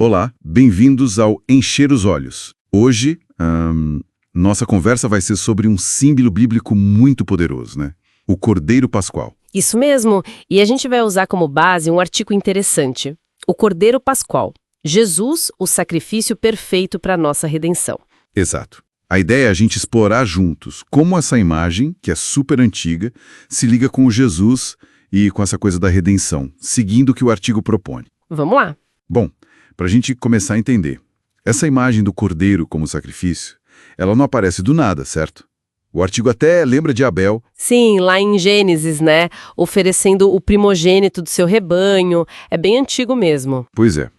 Olá, bem-vindos ao Encher os Olhos. Hoje, nossa conversa vai ser sobre um símbolo bíblico muito poderoso, né? O Cordeiro Pascual. Isso mesmo, e a gente vai usar como base um artigo interessante. O Cordeiro Pascual. Jesus, o sacrifício perfeito para a nossa redenção. Exato. A ideia é a gente explorar juntos como essa imagem, que é super antiga, se liga com o Jesus e com essa coisa da redenção, seguindo o que o artigo propõe. Vamos lá. Bom, para a gente começar a entender, essa imagem do cordeiro como sacrifício, ela não aparece do nada, certo? O artigo até lembra de Abel. Sim, lá em Gênesis, né? Oferecendo o primogênito do seu rebanho. É bem antigo mesmo. Pois é.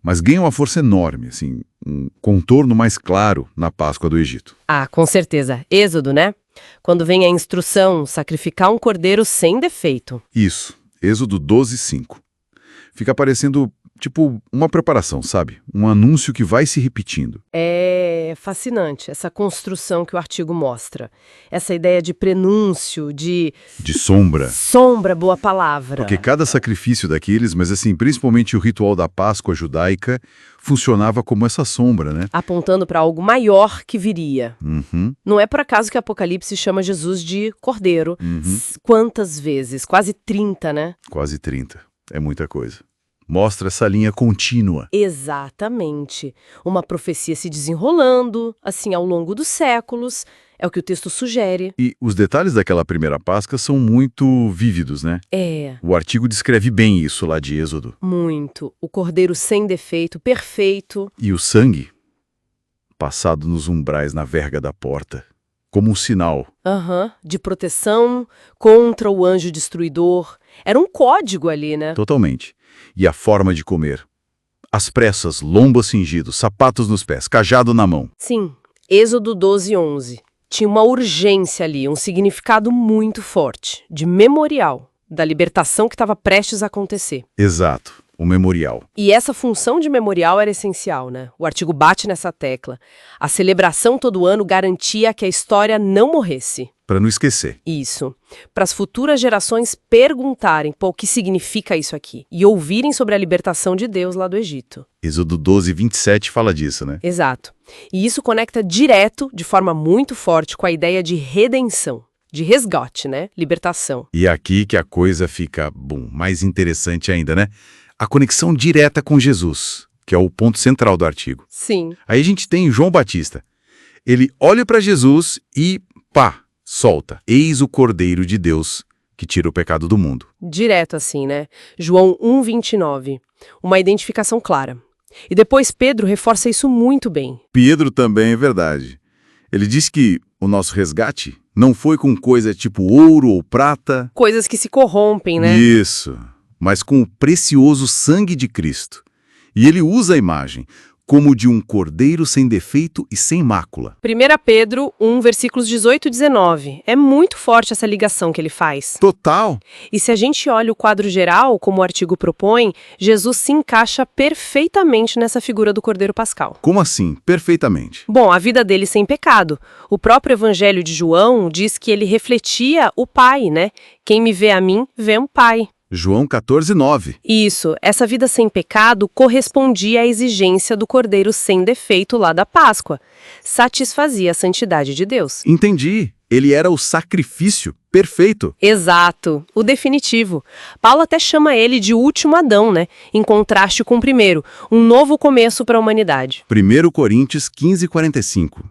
Mas ganha uma força enorme, assim, um contorno mais claro na Páscoa do Egito. Ah, com certeza. Êxodo, né? Quando vem a instrução, sacrificar um cordeiro sem defeito. Isso, Êxodo 12:5. Fica parecendo, tipo, uma preparação, sabe? Um anúncio que vai se repetindo. É fascinante essa construção que o artigo mostra. Essa ideia de prenúncio, de sombra. Sombra, boa palavra. Porque cada sacrifício daqueles, mas assim, principalmente o ritual da Páscoa judaica, funcionava como essa sombra, né? Apontando para algo maior que viria. Uhum. Não é por acaso que Apocalipse chama Jesus de Cordeiro. Uhum. Quantas vezes? Quase 30, né? Quase 30. É muita coisa. Mostra essa linha contínua. Exatamente. Uma profecia se desenrolando, assim, ao longo dos séculos. É o que o texto sugere. E os detalhes daquela primeira Páscoa são muito vívidos, né? É. O artigo descreve bem isso lá de Êxodo. Muito. O cordeiro sem defeito, perfeito. E o sangue, passado nos umbrais na verga da porta, como um sinal. De proteção contra o anjo destruidor. Era um código ali, né? Totalmente. E a forma de comer. Às pressas, lombo cingido, sapatos nos pés, cajado na mão. Sim. Êxodo 12:11. Tinha uma urgência ali, um significado muito forte, de memorial, da libertação que estava prestes a acontecer. Exato. O memorial. E essa função de memorial era essencial, né? O artigo bate nessa tecla. A celebração todo ano garantia que a história não morresse. Para não esquecer. Isso. Para as futuras gerações perguntarem, pô, o que significa isso aqui? E ouvirem sobre a libertação de Deus lá do Egito. Êxodo 12:27 fala disso, né? Exato. E isso conecta direto, de forma muito forte, com a ideia de redenção. De resgate, né? Libertação. E é aqui que a coisa fica, mais interessante ainda, né? A conexão direta com Jesus, que é o ponto central do artigo. Sim. Aí a gente tem João Batista. Ele olha para Jesus e, solta. Eis o Cordeiro de Deus que tira o pecado do mundo. Direto assim, né? João 1:29. Uma identificação clara. E depois Pedro reforça isso muito bem. Pedro também é verdade. Ele diz que o nosso resgate não foi com coisa tipo ouro ou prata. Coisas que se corrompem, né? Isso. Mas com o precioso sangue de Cristo. E ele usa a imagem como de um cordeiro sem defeito e sem mácula. 1 Pedro 1, versículos 18 e 19. É muito forte essa ligação que ele faz. Total. E se a gente olha o quadro geral, como o artigo propõe, Jesus se encaixa perfeitamente nessa figura do Cordeiro Pascal. Como assim? Perfeitamente. Bom, a vida dele sem pecado. O próprio Evangelho de João diz que ele refletia o Pai, né? Quem me vê a mim, vê um Pai. João 14:9. Isso, essa vida sem pecado correspondia à exigência do cordeiro sem defeito lá da Páscoa. Satisfazia a santidade de Deus. Entendi. Ele era o sacrifício perfeito. Exato, o definitivo. Paulo até chama ele de último Adão, né? Em contraste com o primeiro, um novo começo para a humanidade. 1 Coríntios 15:45.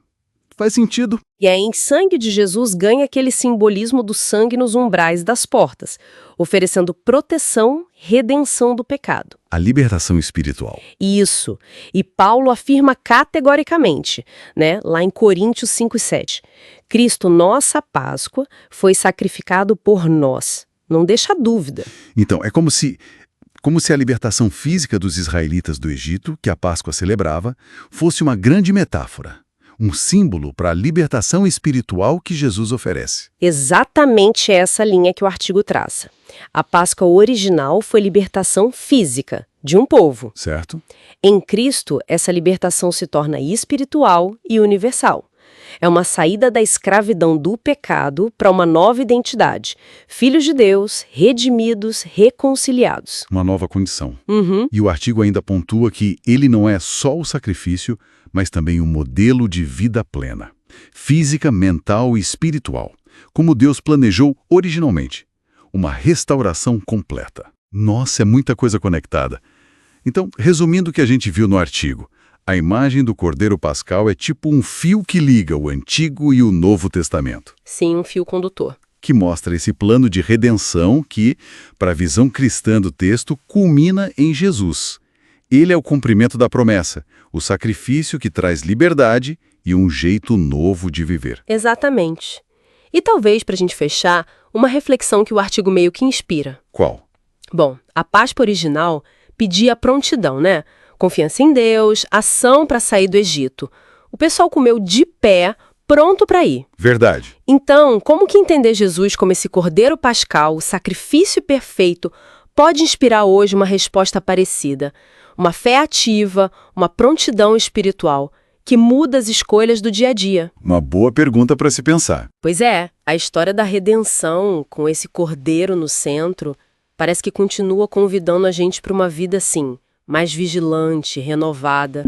Faz sentido. E é em sangue de Jesus ganha aquele simbolismo do sangue nos umbrais das portas, oferecendo proteção, redenção do pecado. A libertação espiritual. Isso. E Paulo afirma categoricamente, né, lá em Coríntios 5:7, Cristo, nossa Páscoa, foi sacrificado por nós. Não deixa dúvida. Então, é como se a libertação física dos israelitas do Egito, que a Páscoa celebrava, fosse uma grande metáfora. Um símbolo para a libertação espiritual que Jesus oferece. Exatamente essa linha que o artigo traça. A Páscoa original foi libertação física, de um povo. Certo. Em Cristo, essa libertação se torna espiritual e universal. É uma saída da escravidão do pecado para uma nova identidade. Filhos de Deus, redimidos, reconciliados. Uma nova condição. Uhum. E o artigo ainda pontua que ele não é só o sacrifício, mas também um modelo de vida plena. Física, mental e espiritual. Como Deus planejou originalmente. Uma restauração completa. Nossa, é muita coisa conectada. Então, resumindo o que a gente viu no artigo, a imagem do Cordeiro Pascal é tipo um fio que liga o Antigo e o Novo Testamento. Sim, um fio condutor. Que mostra esse plano de redenção que, para a visão cristã do texto, culmina em Jesus. Ele é o cumprimento da promessa, o sacrifício que traz liberdade e um jeito novo de viver. Exatamente. E talvez, para a gente fechar, uma reflexão que o artigo meio que inspira. Qual? Bom, a Páscoa original pedia prontidão, né? Confiança em Deus, ação para sair do Egito. O pessoal comeu de pé, pronto para ir. Verdade. Então, como que entender Jesus como esse Cordeiro Pascal, o sacrifício perfeito, pode inspirar hoje uma resposta parecida? Uma fé ativa, uma prontidão espiritual, que muda as escolhas do dia a dia. Uma boa pergunta para se pensar. Pois é, a história da redenção, com esse Cordeiro no centro, parece que continua convidando a gente para uma vida assim, mais vigilante, renovada.